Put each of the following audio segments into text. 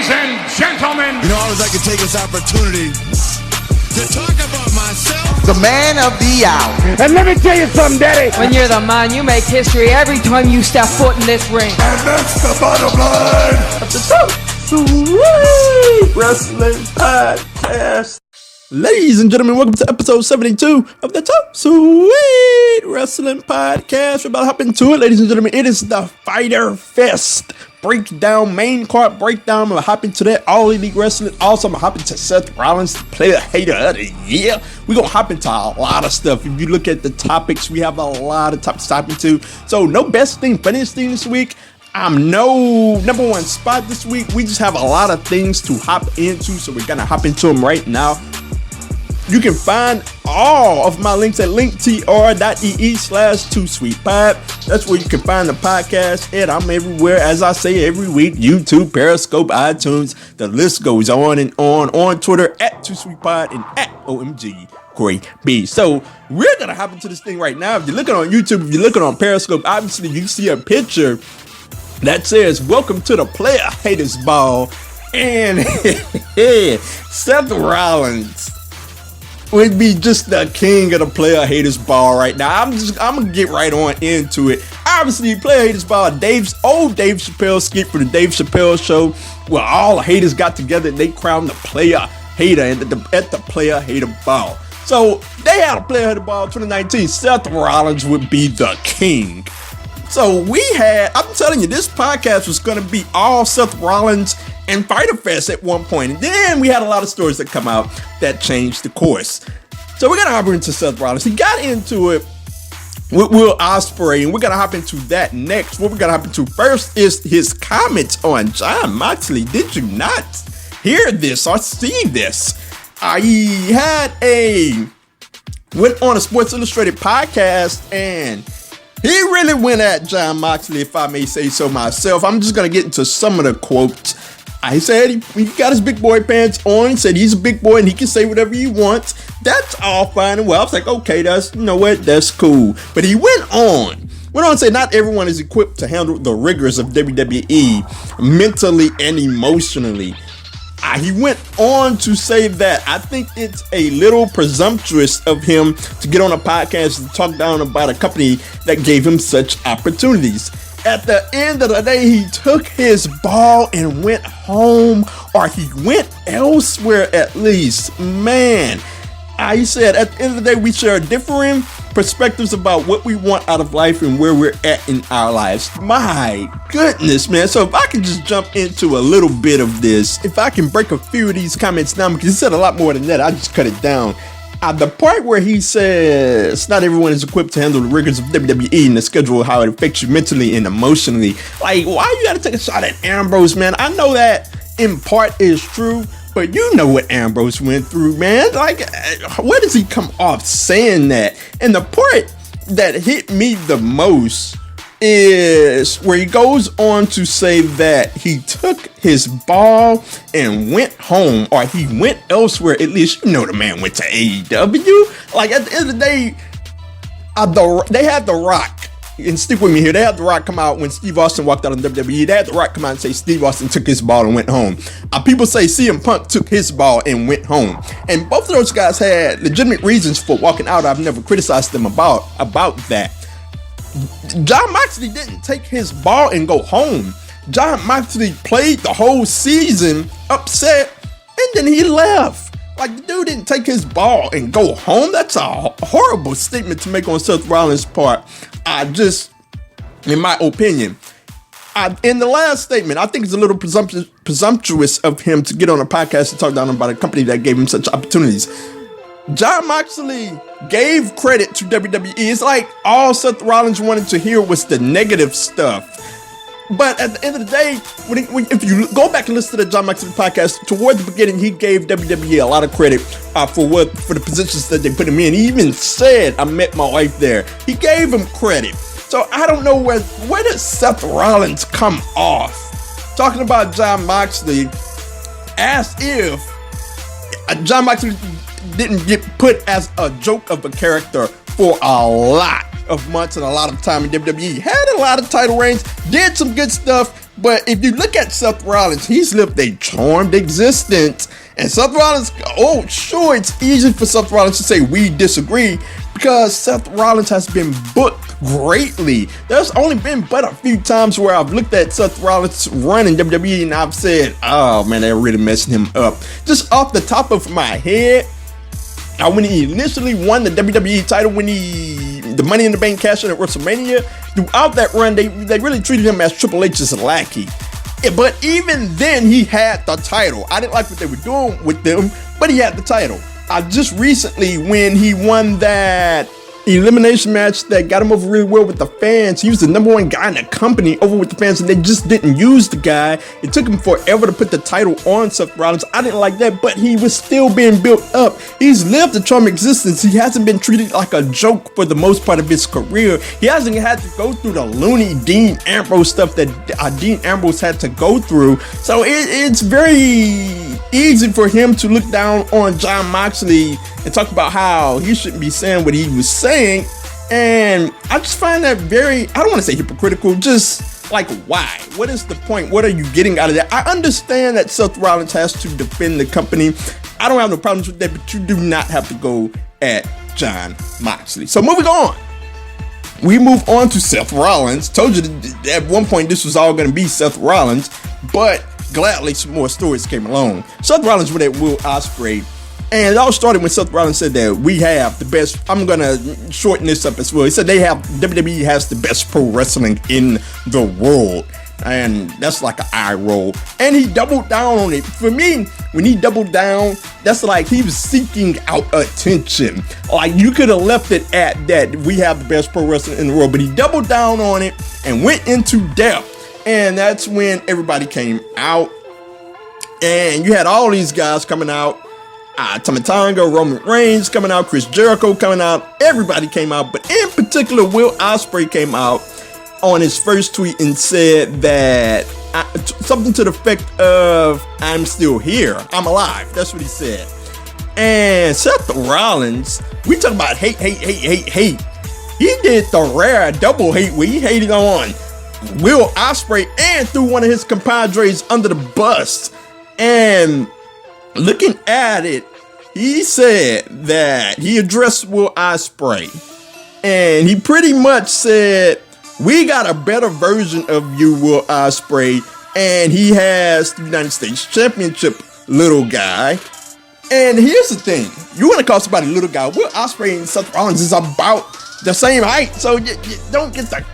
Ladies and gentlemen, you know, I always like to take this opportunity to talk about myself. The man of the hour. and let me tell you something, Daddy. When you're the man, you make history every time you step foot in this ring. And that's the bottom line of the Sweet Wrestling Podcast. Ladies and gentlemen, welcome to episode 72 of the Top Sweet Wrestling Podcast. We're about to hop into it, ladies and gentlemen. It is the Fyter Fest breakdown, main card breakdown. I'm going to hop into that All Elite Wrestling. Also, I'm going to hop into Seth Rollins, Player Hater of the Year. We're going to hop into a lot of stuff. If you look at the topics, we have a lot of topics to hop into. So, no best thing, funniest thing this week. I'm no number one spot this week. We just have a lot of things to hop into, so we're going to hop into them right now. You can find all of my links at linktr.ee/2sweetpod. That's where you can find the podcast, and I'm everywhere, as I say every week: YouTube, Periscope, iTunes. The list goes on and on Twitter at 2sweetpod and at OMG Corey B. So we're gonna hop into this thing right now. If you're looking on YouTube, if you're looking on Periscope, obviously you see a picture that says "Welcome to the Player Haters Ball," and Seth Rollins would be just the king of the Player Haters Ball right now. I'm gonna get right on into it. Obviously, Player Haters Ball, Dave Chappelle skit for the Dave Chappelle show, where all the haters got together and they crowned the Player Hater at the Player Hater Ball. So they had a Player Hater Ball 2019. Seth Rollins would be the king. So I'm telling you, this podcast was going to be all Seth Rollins and Fyter Fest at one point. And then we had a lot of stories that come out that changed the course. So we're going to hop into Seth Rollins. He got into it with Will Ospreay, and we're going to hop into that next. What we're going to hop into first is his comments on Jon Moxley. Did you not hear this or see this? He went on a Sports Illustrated podcast, and he really went at Jon Moxley, if I may say so myself. I'm just going to get into some of the quotes. He said he got his big boy pants on. He said he's a big boy and he can say whatever he wants. That's all fine and well. I was like, okay, that's cool. But he went on to say not everyone is equipped to handle the rigors of WWE mentally and emotionally. He went on to say that I think it's a little presumptuous of him to get on a podcast and talk down about a company that gave him such opportunities. At the end of the day, he took his ball and went home, or he went elsewhere at least. Man, he said at the end of the day, we share differing perspectives about what we want out of life and where we're at in our lives. My goodness, man. So if I can just jump into a little bit of this, if I can break a few of these comments down, because he said a lot more than that, I just cut it down. The part where he says not everyone is equipped to handle the rigors of WWE and the schedule, how it affects you mentally and emotionally. Like, why you gotta take a shot at Ambrose, man? I know that in part is true, but you know what Ambrose went through, man. Like, where does he come off saying that? And the part that hit me the most is where he goes on to say that he took his ball and went home, or he went elsewhere. At least, you know, the man went to AEW. Like, at the end of the day, they had The Rock, and stick with me here, they had The Rock come out when Steve Austin walked out on WWE. They had The Rock come out and say Steve Austin took his ball and went home. People say CM Punk took his ball and went home. And both of those guys had legitimate reasons for walking out. I've never criticized them about that. Jon Moxley didn't take his ball and go home. Jon Moxley played the whole season upset, and then he left. Like, the dude didn't take his ball and go home. That's a horrible statement to make on Seth Rollins' part. In my opinion, in the last statement, I think it's a little presumptuous of him to get on a podcast and talk down about a company that gave him such opportunities. Jon Moxley gave credit to WWE. It's like all Seth Rollins wanted to hear was the negative stuff. But at the end of the day, if you go back and listen to the Jon Moxley podcast, toward the beginning, he gave WWE a lot of credit for the positions that they put him in. He even said, "I met my wife there." He gave him credit. So I don't know where does Seth Rollins come off talking about Jon Moxley as if Jon Moxley didn't get put as a joke of a character for a lot of months and a lot of time in WWE. Had a lot of title reigns, did some good stuff, But if you look at Seth Rollins, he's lived a charmed existence. And Seth Rollins, oh, sure, it's easy for Seth Rollins to say we disagree because Seth Rollins has been booked greatly. There's only been but a few times where I've looked at Seth Rollins run in WWE and I've said, oh man, they're really messing him up. Just off the top of my head, when he initially won the WWE title, when the Money in the Bank cash in at WrestleMania, throughout that run, they really treated him as Triple H's lackey. But even then, he had the title. I didn't like what they were doing with them, but he had the title. Just recently, when he won that elimination match that got him over really well with the fans, he was the number one guy in the company over with the fans, and they just didn't use the guy. It took him forever to put the title on Seth Rollins. I didn't like that, but he was still being built up. He's lived a charmed existence. He hasn't been treated like a joke for the most part of his career. He hasn't had to go through the loony Dean Ambrose stuff that Dean Ambrose had to go through. So it's very easy for him to look down on Jon Moxley and talk about how he shouldn't be saying what he was saying. And I just find that very, I don't want to say hypocritical, just like, why? What is the point? What are you getting out of that? I understand that Seth Rollins has to defend the company. I don't have no problems with that, but you do not have to go at Jon Moxley. So moving on. We move on to Seth Rollins. Told you that at one point this was all going to be Seth Rollins, but gladly some more stories came along. Seth Rollins with that Will Ospreay. And it all started when Seth Rollins said that we have the best. I'm going to shorten this up as well. He said WWE has the best pro wrestling in the world. And that's like an eye roll. And he doubled down on it. For me, when he doubled down, that's like he was seeking out attention. Like you could have left it at that. We have the best pro wrestling in the world. But he doubled down on it and went into depth. And that's when everybody came out. And you had all these guys coming out. Tama Tonga, Roman Reigns coming out, Chris Jericho coming out, everybody came out, but in particular, Will Ospreay came out on his first tweet and said that something to the effect of, I'm still here, I'm alive, that's what he said. And Seth Rollins, we talk about hate. He did the rare double hate where he hated on Will Ospreay and threw one of his compadres under the bus. And looking at it, he said that he addressed Will Ospreay, and he pretty much said, we got a better version of you, Will Ospreay, and he has the United States Championship, little guy. And here's the thing, you want to call somebody little guy, Will Ospreay and Seth Rollins is about the same height, so you don't get the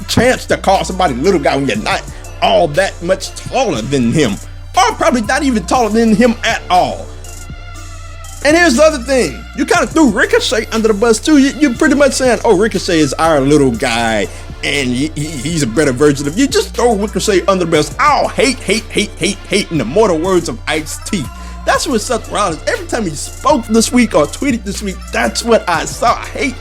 chance to call somebody little guy when you're not all that much taller than him. Or probably not even taller than him at all. And here's the other thing. You kind of threw Ricochet under the bus too. You're pretty much saying, oh, Ricochet is our little guy and he's a better version of you. Just throw Ricochet under the bus. Oh, hate in the mortal words of Ice-T. That's what Seth Rollins, every time he spoke this week or tweeted this week, that's what I saw. Hate.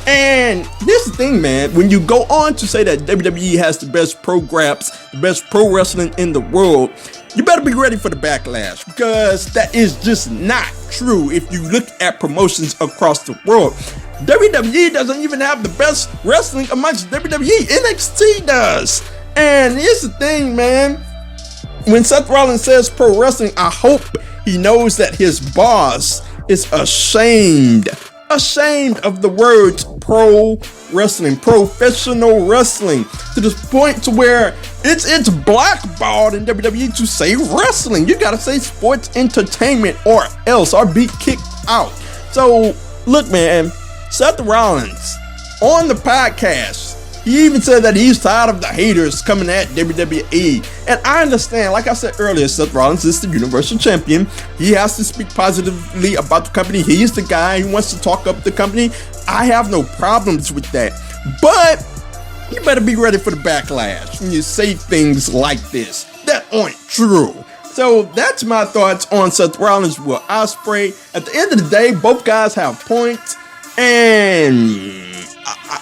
And here's the thing, man. When you go on to say that WWE has the best programs, the best pro wrestling in the world, you better be ready for the backlash, because that is just not true if you look at promotions across the world. WWE doesn't even have the best wrestling amongst WWE. NXT does. And here's the thing, man. When Seth Rollins says pro wrestling, I hope he knows that his boss is ashamed of the words pro wrestling, professional wrestling, to the point to where it's blackballed in WWE to say wrestling. You gotta say sports entertainment or else, or be kicked out. So look, man, Seth Rollins on the podcast, he even said that he's tired of the haters coming at WWE. And I understand, like I said earlier, Seth Rollins is the Universal Champion. He has to speak positively about the company. He is the guy who wants to talk up the company. I have no problems with that. But you better be ready for the backlash when you say things like this that aren't true. So that's my thoughts on Seth Rollins, Will Ospreay. At the end of the day, both guys have points. And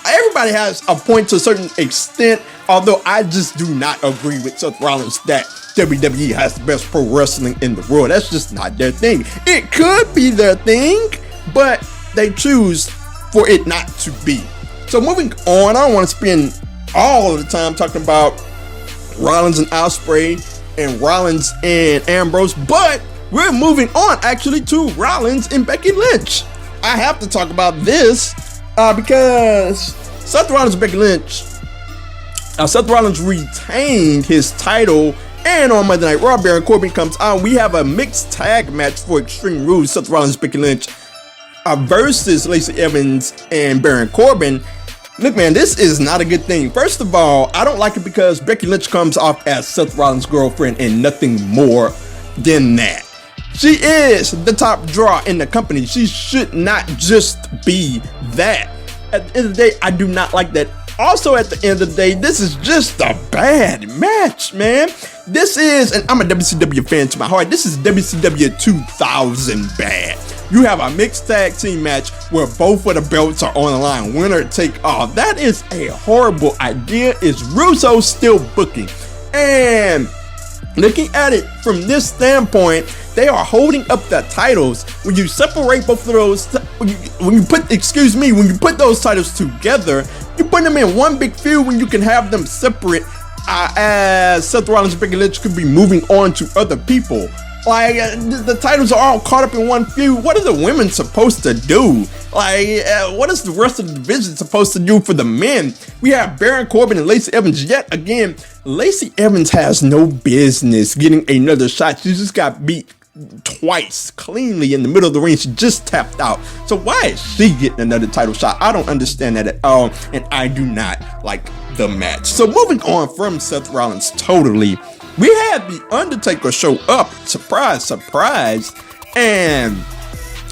everybody has a point to a certain extent, although I just do not agree with Seth Rollins that WWE has the best pro wrestling in the world. That's just not their thing. It could be their thing, but they choose for it not to be. So moving on, I don't want to spend all of the time talking about Rollins and Ospreay, and Rollins and Ambrose. But we're moving on actually to Rollins and Becky Lynch. I have to talk about this because Seth Rollins and Becky Lynch. Seth Rollins retained his title, and on Monday Night Raw, Baron Corbin comes out. We have a mixed tag match for Extreme Rules. Seth Rollins, Becky Lynch versus Lacey Evans and Baron Corbin. Look, man, this is not a good thing. First of all, I don't like it because Becky Lynch comes off as Seth Rollins' girlfriend and nothing more than that. She is the top draw in the company. She should not just be that. At the end of the day, I do not like that. Also, at the end of the day, this is just a bad match, man. This is, and I'm a WCW fan to my heart, this is WCW 2000 bad. You have a mixed tag team match where both of the belts are on the line, winner take all. That is a horrible idea. Is Russo still booking? And looking at it from this standpoint, they are holding up the titles. When you separate both of those, when you put those titles together, you put them in one big feud when you can have them separate, as Seth Rollins and Becky Lynch could be moving on to other people. Like, the titles are all caught up in one feud. What are the women supposed to do? Like, what is the rest of the division supposed to do for the men? We have Baron Corbin and Lacey Evans yet again. Lacey Evans has no business getting another shot. She just got beat twice cleanly in the middle of the ring. She just tapped out. So why is she getting another title shot? I don't understand that at all, and I do not like the match. So moving on from Seth Rollins totally, we had The Undertaker show up, surprise, surprise, and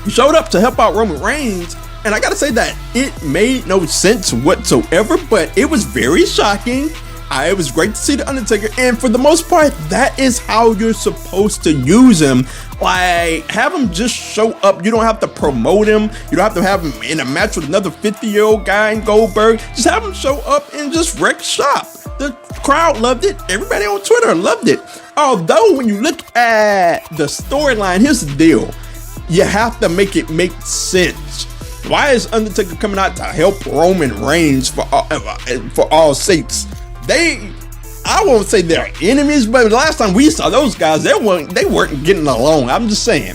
he showed up to help out Roman Reigns. And I gotta say that it made no sense whatsoever, but it was very shocking. It was great to see The Undertaker, and for the most part, that is how you're supposed to use him. Like, have him just show up. You don't have to promote him. You don't have to have him in a match with another 50-year-old guy in Goldberg. Just have him show up and just wreck shop. The crowd loved it. Everybody on Twitter loved it. Although, when you look at the storyline, here's the deal. You have to make it make sense. Why is Undertaker coming out to help Roman Reigns for all sakes? I won't say they're enemies, but the last time we saw those guys, they weren't getting along. I'm just saying.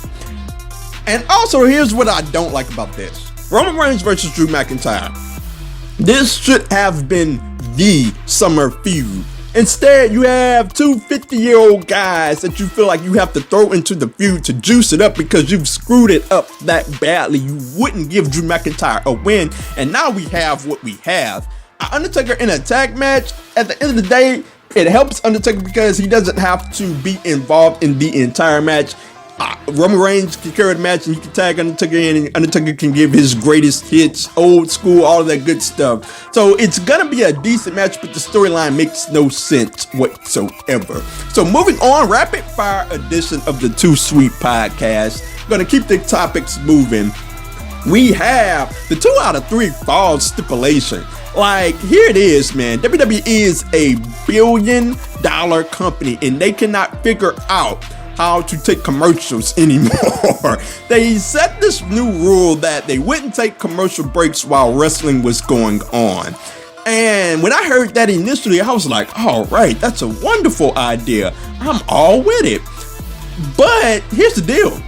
And also, here's what I don't like about this. Roman Reigns versus Drew McIntyre. This should have been the summer feud. Instead, you have two 50-year-old guys that you feel like you have to throw into the feud to juice it up because you've screwed it up that badly. You wouldn't give Drew McIntyre a win, and now we have what we have. Undertaker in a tag match, at the end of the day, it helps Undertaker because he doesn't have to be involved in the entire match. Roman Reigns can carry the match and he can tag Undertaker in, and Undertaker can give his greatest hits, old school, all of that good stuff. So it's gonna be a decent match, but the storyline makes no sense whatsoever. So moving on, rapid fire edition of the Too Sweet podcast. Gonna keep the topics moving. We have the 2 out of 3 falls stipulation. Like, here it is, man. WWE is a $1 billion company, and they cannot figure out how to take commercials anymore. They set this new rule that they wouldn't take commercial breaks while wrestling was going on. And when I heard that initially, I was like, all right, that's a wonderful idea. I'm all with it. But here's the deal.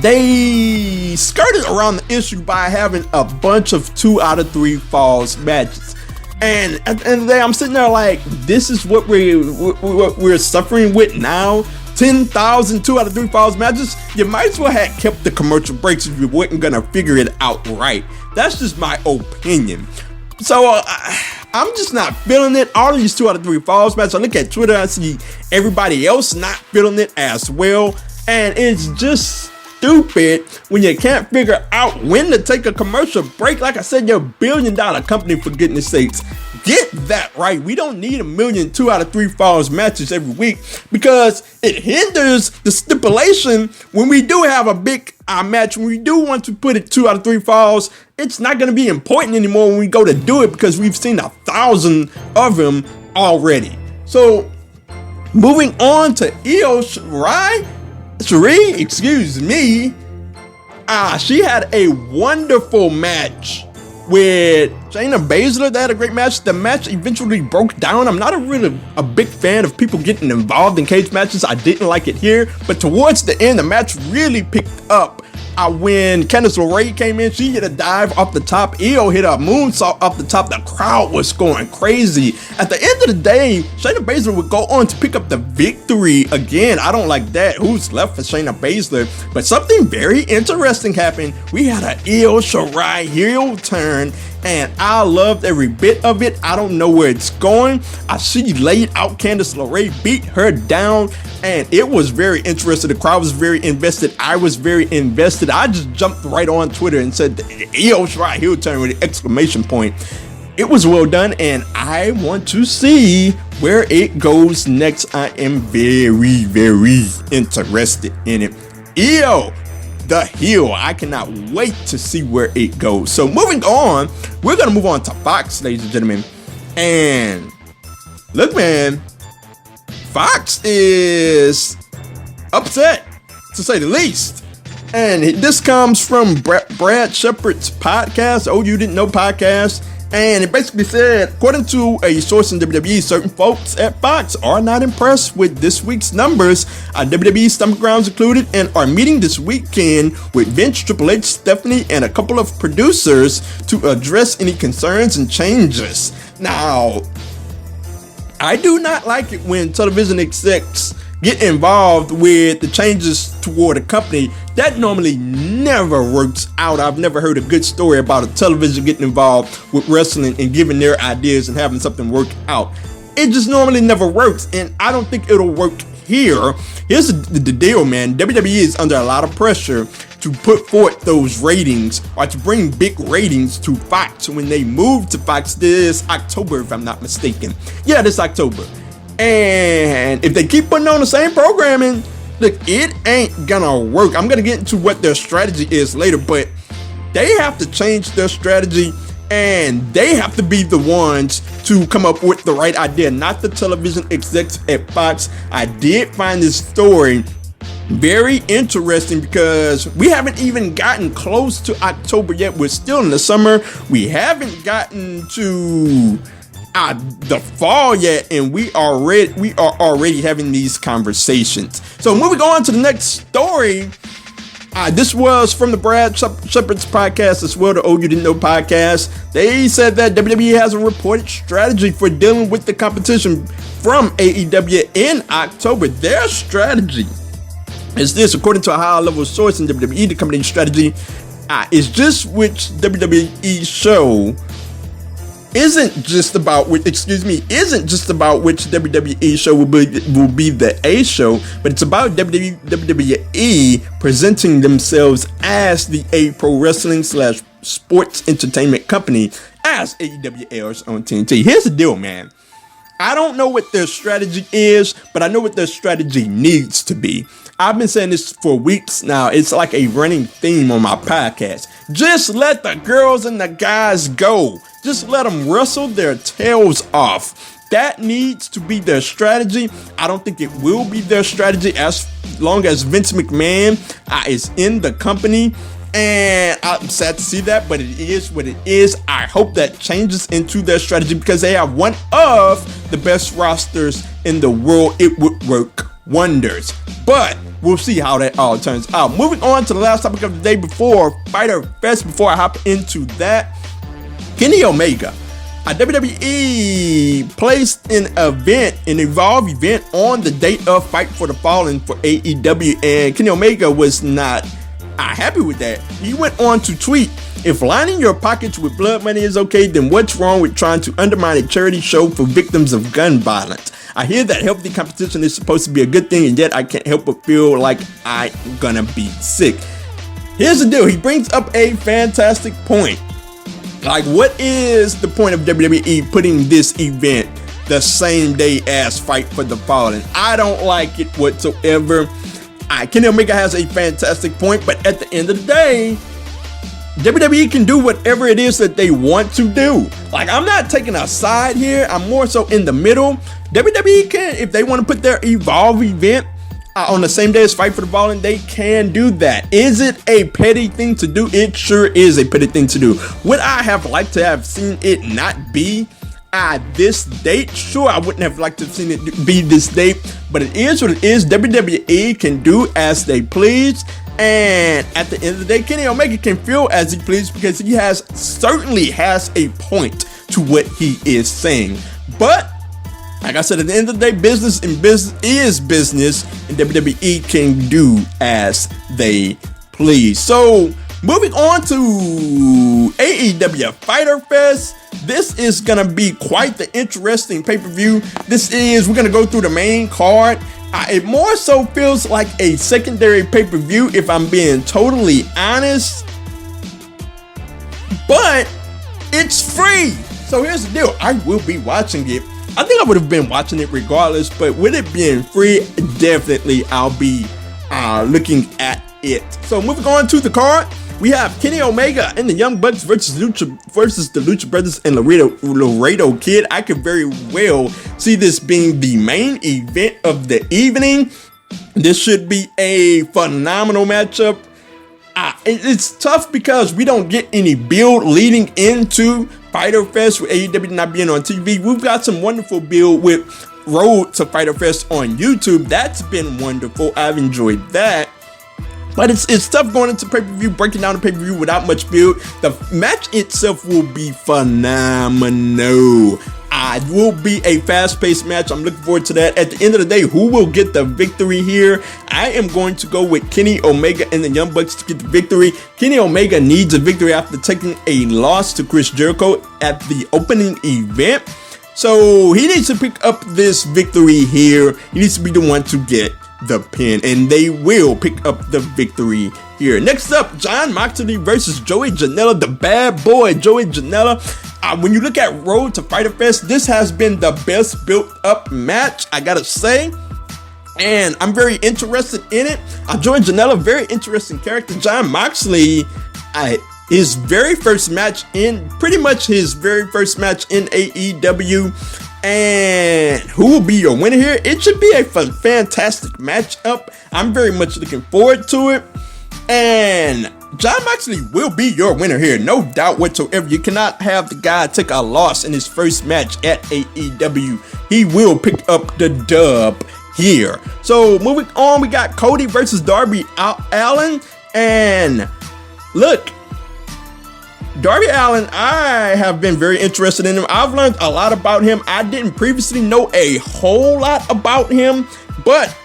They skirted around the issue by having a bunch of 2 out of 3 falls matches. And at the end of the day, I'm sitting there like, this is what we're suffering with now? 10,000 2 out of 3 falls matches? You might as well have kept the commercial breaks if you weren't gonna figure it out right. That's just my opinion. So I'm just not feeling it. All of these 2 out of 3 falls matches, I look at Twitter, I see everybody else not feeling it as well. And it's just stupid when you can't figure out when to take a commercial break. Like I said, you're $1 billion company, for goodness sakes. Get that right. We don't need 1 million 2 out of 3 falls matches every week because it hinders the stipulation when we do have a big match. When we do want to put it 2 out of 3 falls, it's not going to be important anymore when we go to do it because we've seen 1,000 of them already. So moving on to Aew Fyter, excuse me. She had a wonderful match with Shayna Baszler. They had a great match. The match eventually broke down. I'm not really a big fan of people getting involved in cage matches. I didn't like it here, but towards the end, the match really picked up. When Candice LeRae came in, she hit a dive off the top. Aew hit a moonsault off the top. The crowd was going crazy. At the end of the day, Shayna Baszler would go on to pick up the victory again. I don't like that. Who's left for Shayna Baszler? But something very interesting happened. We had an Aew Shirai heel turn, and I loved every bit of it. I don't know where it's going. She laid out Candice LeRae, beat her down, and it was very interesting. The crowd was very invested. I was very invested. I just jumped right on Twitter and said, Aew Shirai heel turn with an exclamation point. It was well done, and I want to see where it goes next. I am very, very interested in it. Aew, the heel. I cannot wait to see where it goes. So moving on, we're going to move on to Fox, ladies and gentlemen. And look, man, Fox is upset, to say the least. And this comes from Brad Shepard's podcast, Oh You Didn't Know podcast. And it basically said, according to a source in WWE, certain folks at Fox are not impressed with this week's numbers. WWE Stomach Grounds included, and are meeting this weekend with Vince, Triple H, Stephanie, and a couple of producers to address any concerns and changes. Now, I do not like it when television execs get involved with the changes toward a company. That normally never works out. I've never heard a good story about a television getting involved with wrestling and giving their ideas and having something work out. It just normally never works, and I don't think it'll work here. Here's the deal, man. WWE is under a lot of pressure to put forth those ratings, or to bring big ratings to Fox when they move to Fox this October, if I'm not mistaken. Yeah, this October. And if they keep putting on the same programming, look, it ain't gonna work. I'm gonna get into what their strategy is later, but they have to change their strategy, and they have to be the ones to come up with the right idea, not the television execs at Fox. I did find this story very interesting because we haven't even gotten close to October yet. We're still in the summer. We haven't gotten to the fall yet, and we are already having these conversations. So moving on to the next story, this was from the Brad Shepard's podcast as well, the Oh You Didn't Know podcast. They said that WWE has a reported strategy for dealing with the competition from AEW in October. Their strategy is this: according to a high-level source in WWE, the company's strategy is just which WWE show isn't just about which WWE show will be the A show, but it's about WWE presenting themselves as the A pro wrestling / sports entertainment company as AEW airs on TNT. Here's the deal, man. I don't know what their strategy is, but I know what their strategy needs to be. I've been saying this for weeks now. It's like a running theme on my podcast. Just let the girls and the guys go. Just let them wrestle their tails off. That needs to be their strategy. I don't think it will be their strategy as long as Vince McMahon is in the company. And I'm sad to see that, but it is what it is. I hope that changes into their strategy because they have one of the best rosters in the world. It would work wonders. But we'll see how that all turns out. Moving on to the last topic of the day before Fyter Fest, before I hop into that, Kenny Omega. WWE placed an Evolve event on the date of Fight for the Fallen for AEW, and Kenny Omega was not happy with that. He went on to tweet, "If lining your pockets with blood money is okay, then what's wrong with trying to undermine a charity show for victims of gun violence? I hear that healthy competition is supposed to be a good thing, and yet I can't help but feel like I'm gonna be sick." Here's the deal. He brings up a fantastic point. Like, what is the point of WWE putting this event the same day as Fight for the Fallen? I don't like it whatsoever. Kenny Omega has a fantastic point, but at the end of the day, WWE can do whatever it is that they want to do. Like, I'm not taking a side here. I'm more so in the middle. WWE can, if they want to put their Evolve event on the same day as Fight for the Fallen, they can do that. Is it a petty thing to do? It sure is a petty thing to do. Would I have liked to have seen it not be this date? Sure, I wouldn't have liked to have seen it be this date, but it is what it is. WWE can do as they please, and at the end of the day, Kenny Omega can feel as he pleases because he certainly has a point to what he is saying. But like I said, at the end of the day, business is business, and WWE can do as they please. So, moving on to AEW Fyter Fest. This is gonna be quite the interesting pay-per-view. We're gonna go through the main card. It more so feels like a secondary pay-per-view, if I'm being totally honest. But it's free. So here's the deal. I will be watching it. I think I would have been watching it regardless, but with it being free, definitely I'll be looking at it. So moving on to the card, we have Kenny Omega and the Young Bucks versus the Lucha Brothers and Laredo Kid. I could very well see this being the main event of the evening. This should be a phenomenal matchup. It's tough because we don't get any build leading into Fyter Fest with AEW not being on TV. We've got some wonderful build with Road to Fyter Fest on YouTube. That's been wonderful. I've enjoyed that. But it's tough going into pay-per-view, breaking down the pay-per-view without much build. The match itself will be phenomenal. It will be a fast-paced match. I'm looking forward to that. At the end of the day, who will get the victory here? I am going to go with Kenny Omega and the Young Bucks to get the victory. Kenny Omega needs a victory after taking a loss to Chris Jericho at the opening event. So he needs to pick up this victory here. He needs to be the one to get the pin, and they will pick up the victory here. Next up, Jon Moxley versus Joey Janela, the bad boy Joey Janela. When you look at Road to Fyter Fest, this has been the best built up match, I gotta say, and I'm very interested in it. Joey Janela, very interesting character. Jon Moxley, his very first match in AEW. And who will be your winner here? It should be a fantastic matchup. I'm very much looking forward to it. And Jon Moxley will be your winner here, no doubt whatsoever. You cannot have the guy take a loss in his first match at AEW. He will pick up the dub here. So moving on, we got Cody versus Darby Allin. And look, Darby Allin, I have been very interested in him. I've learned a lot about him. I didn't previously know a whole lot about him, but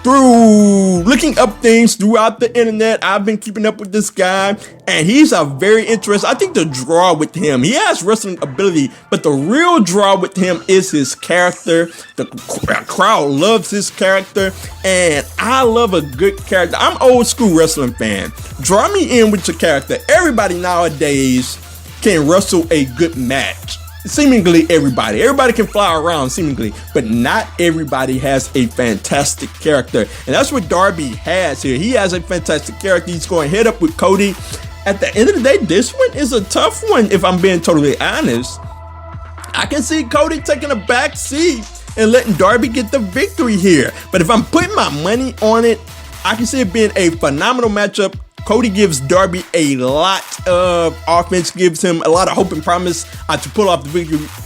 through looking up things throughout the internet, I've been keeping up with this guy, and he's a very interesting. I think the draw with him, he has wrestling ability, but the real draw with him is his character. The crowd loves his character, and I love a good character. I'm an old school wrestling fan. Draw me in with your character. Everybody nowadays can wrestle a good match. Seemingly everybody can fly around seemingly, but not everybody has a fantastic character, and that's what Darby has here. He has a fantastic character. He's going head up with Cody. At the end of the day, this one is a tough one, if I'm being totally honest. I can see Cody taking a back seat and letting Darby get the victory here, but if I'm putting my money on it, I can see it being a phenomenal matchup. Cody gives Darby a lot of offense, gives him a lot of hope and promise to pull off the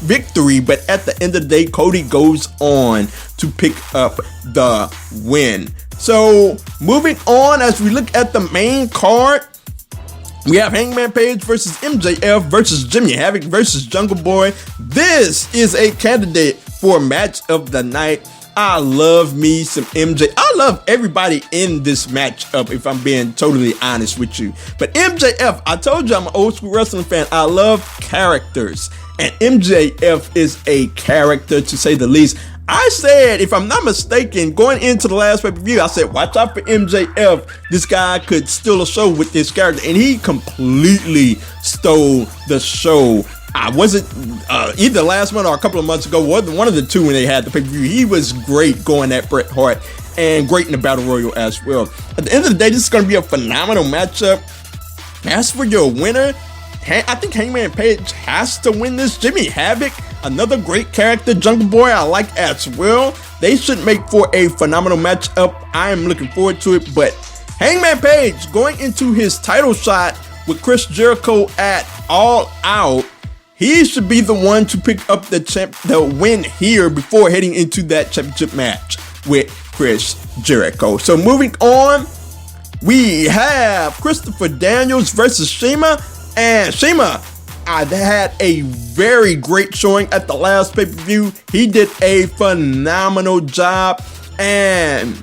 victory, but at the end of the day, Cody goes on to pick up the win. So moving on, as we look at the main card, we have Hangman Page versus MJF versus Jimmy Havoc versus Jungle Boy. This is a candidate for match of the night. I love me some MJ. I love everybody in this matchup, if I'm being totally honest with you. But MJF, I told you I'm an old school wrestling fan. I love characters, and MJF is a character, to say the least. I said, if I'm not mistaken, going into the last pay-per-view, I said, watch out for MJF. This guy could steal a show with this character, and he completely stole the show. I wasn't either last month or a couple of months ago, one of the two when they had the pay-per-view. He was great going at Bret Hart and great in the Battle Royal as well. At the end of the day, this is going to be a phenomenal matchup. As for your winner, I think Hangman Page has to win this. Jimmy Havoc, another great character, Jungle Boy, I like as well. They should make for a phenomenal matchup. I am looking forward to it. But Hangman Page going into his title shot with Chris Jericho at All Out. He should be the one to pick up the win here before heading into that championship match with Chris Jericho. So moving on, we have Christopher Daniels versus Shima. And Shima, I had a very great showing at the last pay-per-view. He did a phenomenal job. And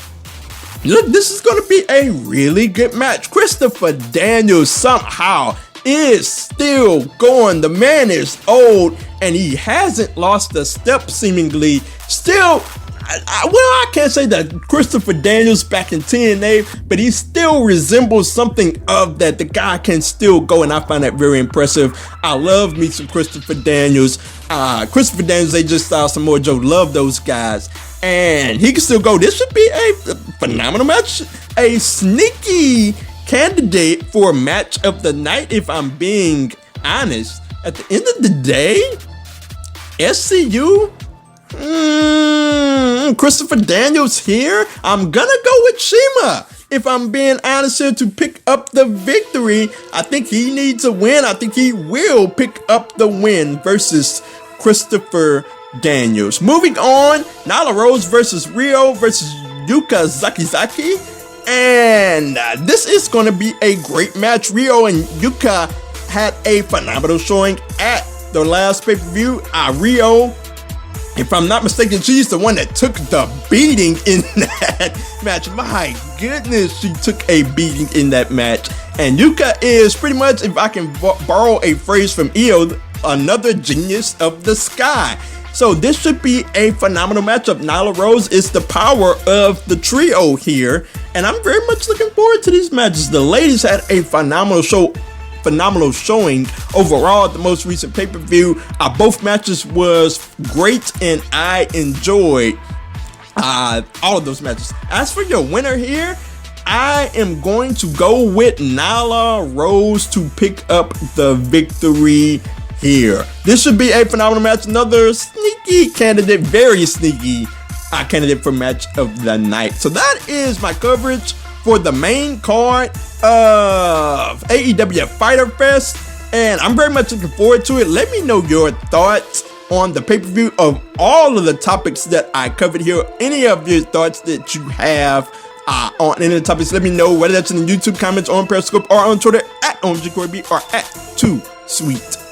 look, this is going to be a really good match. Christopher Daniels somehow is still going. The man is old and he hasn't lost a step seemingly. Still, I can't say that Christopher Daniels back in TNA, but he still resembles something of that. The guy can still go, and I find that very impressive. I love me some Christopher Daniels. Christopher Daniels, AJ Styles, Samoa Joe, love those guys. And he can still go. This should be a phenomenal match. A sneaky candidate for match of the night, if I'm being honest. At the end of the day, SCU, Christopher Daniels here. I'm gonna go with Shima, if I'm being honest here, to pick up the victory. I think he needs a win. I think he will pick up the win versus Christopher Daniels. Moving on, Nyla Rose versus Rio versus Yuka Sakazaki. And this is going to be a great match. Rio and Yuka had a phenomenal showing at the last pay-per-view. Rio, if I'm not mistaken, she's the one that took the beating in that match. My goodness, she took a beating in that match. And Yuka is pretty much, if I can borrow a phrase from Aew, another genius of the sky. So this should be a phenomenal matchup. Nyla Rose is the power of the trio here, and I'm very much looking forward to these matches. The ladies had a phenomenal showing overall at the most recent pay-per-view. Both matches was great, and I enjoyed all of those matches. As for your winner here, I am going to go with Nyla Rose to pick up the victory here. This should be a phenomenal match. Another sneaky candidate, very sneaky candidate for match of the night. So that is my coverage for the main card of AEW Fyter Fest, and I'm very much looking forward to it. Let me know your thoughts on the pay-per-view of all of the topics that I covered here. Any of your thoughts that you have on any of the topics, let me know, whether that's in the YouTube comments, on Periscope, or on Twitter at OMGCorby or at 2SweetPod.